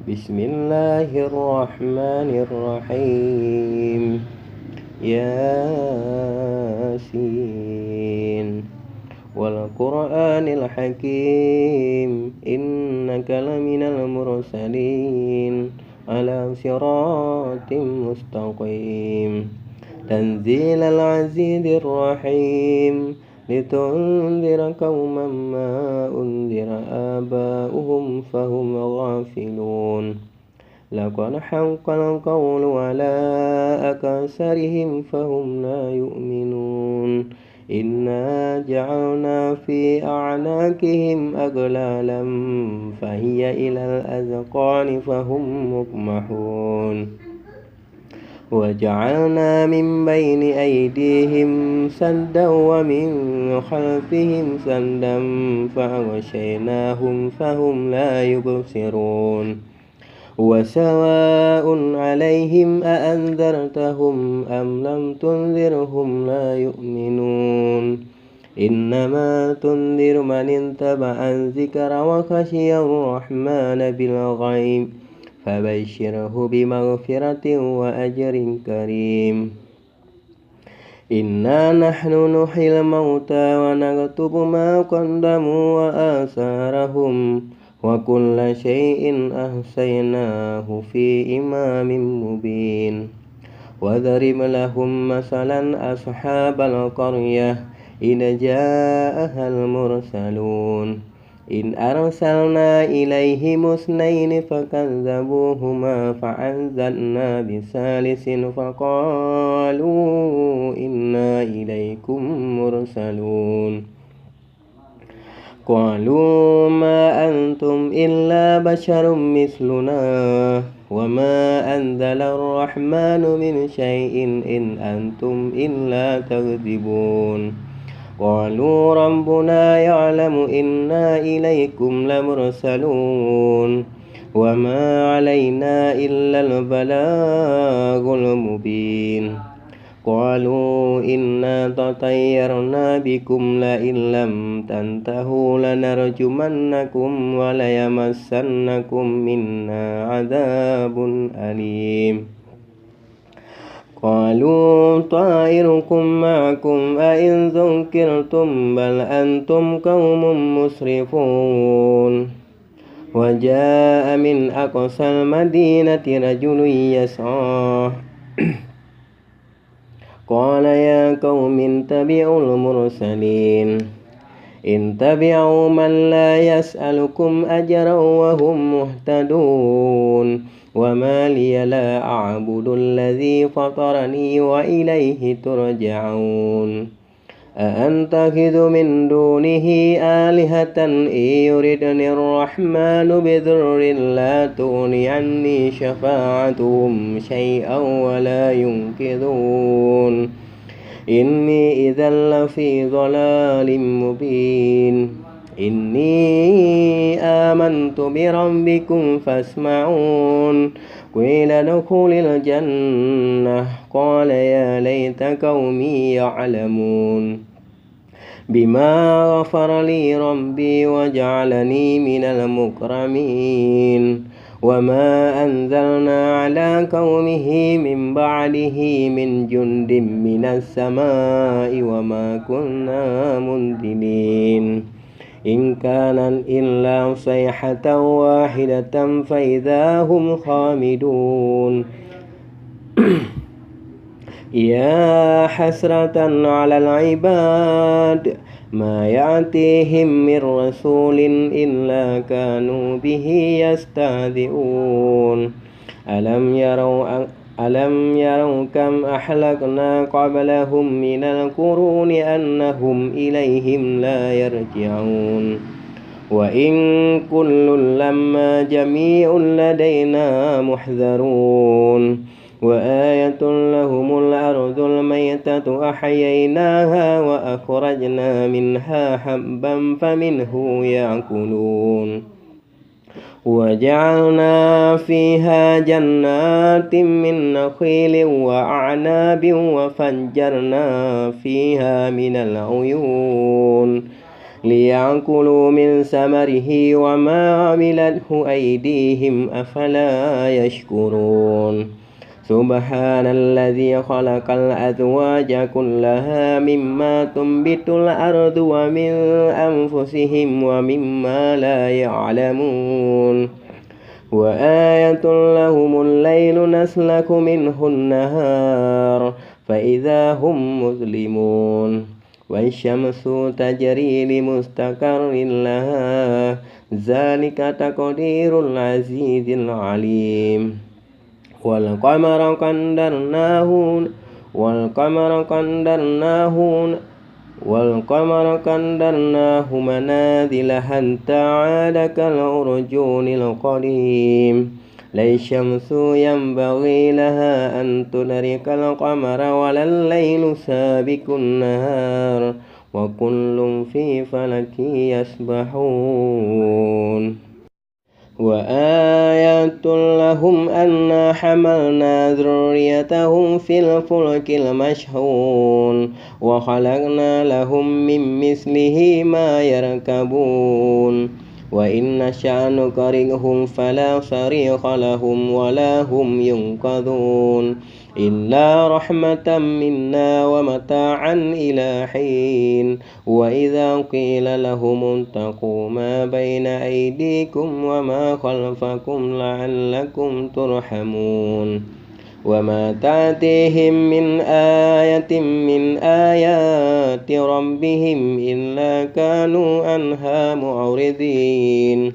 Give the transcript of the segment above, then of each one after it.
بسم الله الرحمن الرحيم ياسين والقرآن الحكيم إنك لمن المرسلين على صراط مستقيم تنزيل العزيز الرحيم لتنذر قوما ما أنذر آباؤهم فهم غافلون لقد حق القول على أكثرهم فهم لا يؤمنون إنا جعلنا في أعناقهم أغلالا فهي إلى الأذقان فهم مقمحون وجعلنا من بين أيديهم سدا ومن خلفهم سدا فأغشيناهم فهم لا يبصرون وسواء عليهم أأنذرتهم أم لم تنذرهم لا يؤمنون إنما تنذر من اتبع الذكر وخشي الرحمن بالغيب فبشره بمغفرة وأجر كريم إنا نحن نحيي الموتى ونكتب ما قدموا وآثارهم وكل شيء أحصيناه في إمام مبين وضرب لهم مثلا أصحاب القرية إذ جاءها المرسلون إن أرسلنا إليهم اثنين فكذبوهما فعززنا بثالث فقالوا إنا إليكم مرسلون قالوا ما أنتم إلا بشر مثلنا وما أنزل الرحمن من شيء إن أنتم إلا تكذبون قالوا ربنا يعلم إنا إليكم لمرسلون وما علينا إلا البلاغ المبين قالوا إنا تطيرنا بكم لئن لم تنتهوا لنرجمنكم وليمسنكم منا عذاب أليم قالوا طائركم معكم أئن ذكرتم بل أنتم قوم مسرفون وجاء من أقصى المدينة رجل يسعى قال يا قوم اتبعوا المرسلين اتبعوا من لا يسألكم أجرا وهم مهتدون وما لي لا أعبد الذي فطرني وإليه ترجعون أأنتخذ من دونه آلهة إن يردني الرحمن بضر لا تغن عني شفاعتهم شيئا ولا ينقذون إني إذا لفي ضلال مبين إني آمنت بربكم فاسمعون قيل ادخل الجنة قال يا ليت قومي يعلمون بما غفر لي ربي وجعلني من المكرمين وما أنزلنا على قومه من بعده من جند من السماء وما كنا منزلين إن كان إلا صيحة واحدة فإذا هم خامدون يا حسرة على العباد ما يأتيهم من رسول إلا كانوا به يستهزئون ألم يروا كم أهلكنا قبلهم من القرون أنهم إليهم لا يرجعون وإن كل لما جميع لدينا محذرون وآية لهم الأرض الميتة أحييناها وأخرجنا منها حبا فمنه يأكلون وجعلنا فيها جنات من نخيل وأعناب وفجرنا فيها من العيون ليأكلوا من ثمره وما عملته أيديهم أفلا يشكرون سبحان الذي خلق الأزواج كلها مما تنبت الأرض ومن أنفسهم ومما لا يعلمون وآية لهم الليل نسلك منه النهار فإذا هم مظلمون والشمس تجري لمستقر لها ذلك تقدير العزيز العليم والقمر قدرناه منازل حتى عاد كالعرجون القديم لا الشمس ينبغي لها أن تدرك القمر ولا الليل سابق النهار وكل في فلك يسبحون وآيات لهم أنا حملنا ذريتهم في الفلك المشحون وخلقنا لهم من مثله ما يركبون وإن نشأ نغرقهم فلا صريخ لهم ولا هم ينقذون إلا رحمة منا ومتاعا إلى حين وإذا قيل لهم اتقوا ما بين أيديكم وما خلفكم لعلكم ترحمون وما تأتيهم من آية من آيات ربهم إلا كانوا عنها معرضين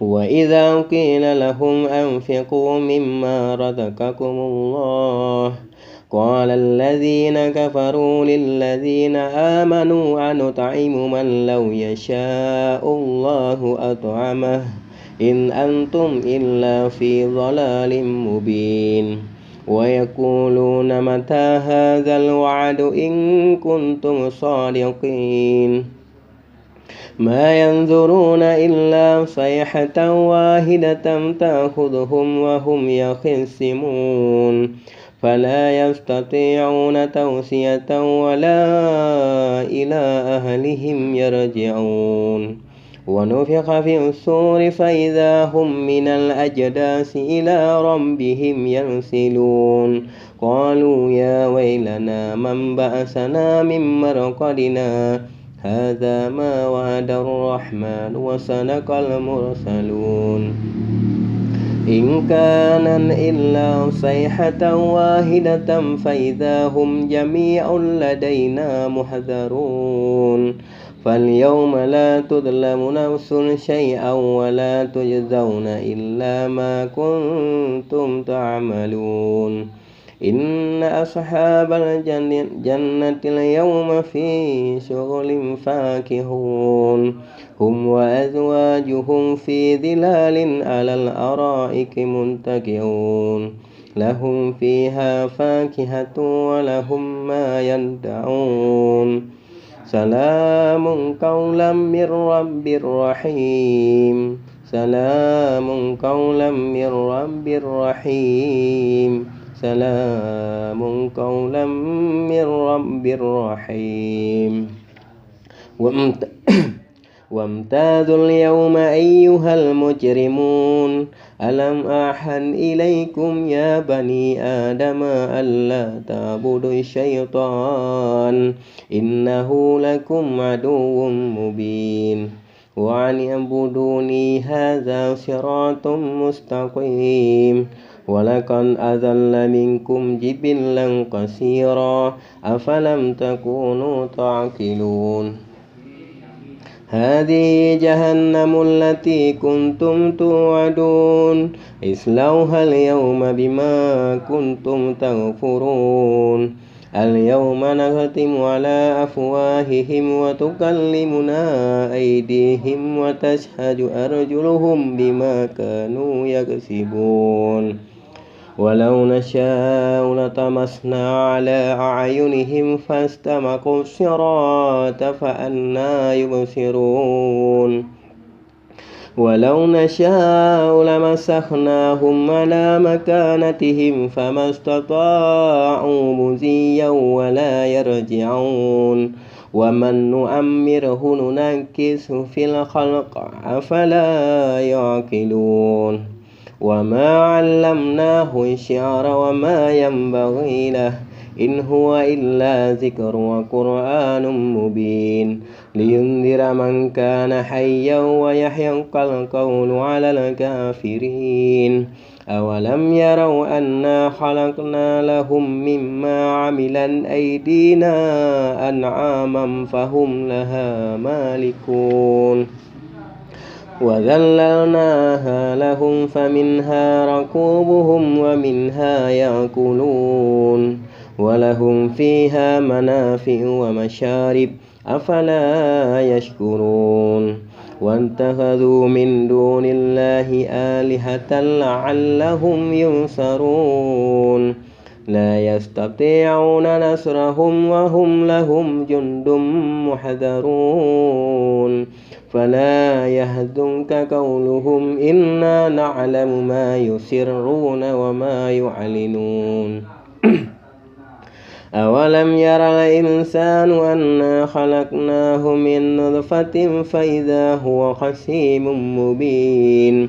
وإذا قيل لهم أنفقوا مما رزقكم الله قال الذين كفروا للذين آمنوا أنطعم من لو يشاء الله أطعمه إن أنتم إلا في ضلال مبين ويقولون متى هذا الوعد إن كنتم صادقين ما ينظرون إلا صيحة واحدة تأخذهم وهم يخصمون فلا يستطيعون توصية ولا إلى أهلهم يرجعون ونفخ في الصور فإذا هم من الأجداث إلى ربهم ينسلون قالوا يا ويلنا من بعثنا من مرقدنا هذا ما وعد الرحمن وصدق المرسلون إن كان إلا صيحة واحدة فإذا هم جميع لدينا محضرون فاليوم لا تظلم نفس شيئا ولا تجزون إلا ما كنتم تعملون إن أصحاب الجنة اليوم في شغل فاكهون هم وأزواجهم في ظلال على الأرائك متكئون لهم فيها فاكهة ولهم ما يدعون سلام قولا من رب رحيم سلام قولا من رب رحيم سلام قولا من رب رحيم وامتازوا اليوم أيها المجرمون ألم أعهد إليكم يا بني آدم ألا تعبدوا الشيطان إنه لكم عدو مبين وأن اعبدوني هذا صراط مستقيم ولقد أضل منكم جبلا كثيرا أفلم تكونوا تعقلون هذه جهنم التي كنتم توعدون اصلوها اليوم بما كنتم تغفرون اليوم نختم على أفواههم وتكلمنا أيديهم وتشهد أرجلهم بما كانوا يكسبون ولو نشاء لطمسنا على أعينهم فاستبقوا الصراط فأنى يبصرون ولو نشاء لمسخناهم على مكانتهم فما استطاعوا مضيا ولا يرجعون ومن نؤمره ننكسه في الخلق أفلا يعقلون وما علمناه الشعر وما ينبغي له إن هو إلا ذكر وقرآن مبين لينذر من كان حيا ويحيق القول على الكافرين أولم يروا أنا خلقنا لهم مما عملت أيدينا أنعاما فهم لها مالكون وذللناها لهم فمنها ركوبهم ومنها يأكلون ولهم فيها منافع ومشارب أفلا يشكرون واتخذوا من دون الله آلهة لعلهم ينصرون لا يستطيعون نصرهم وهم لهم جند محضرون فلا يحزنك قولهم إنا نعلم ما يسرون وما يعلنون أولم ير الإنسان أنا خلقناه من نطفة فإذا هو خصيم مبين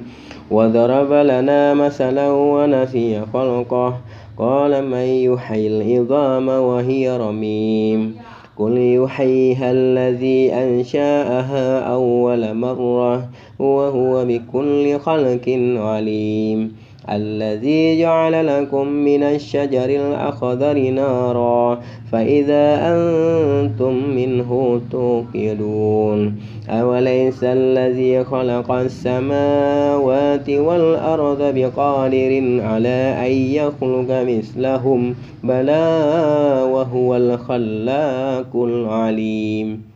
وضرب لنا مثلا ونسي خلقه قال من يحيي العظام وهي رميم قل يحييها الذي أنشأها أول مرة وهو بكل خلق عليم الذي جعل لكم من الشجر الأخضر نارا فإذا أنتم منه توقدون أوليس الذي خلق السماوات والأرض بقادر على أن يخلق مثلهم بلى وهو الخلاق العليم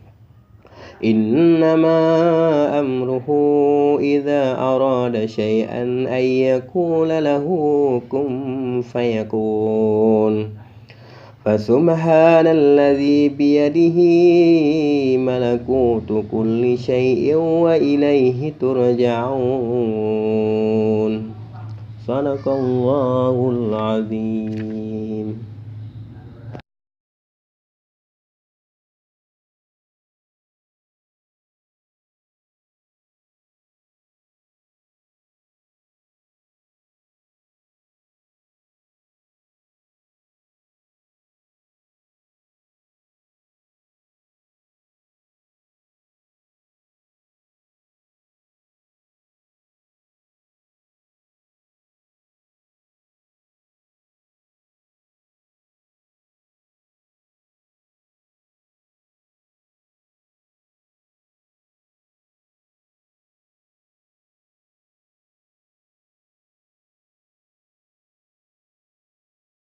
إنما أمره إذا أراد شيئا أن يقول له كن فيكون فسبحان الذي بيده ملكوت كل شيء وإليه ترجعون صدق الله العظيم.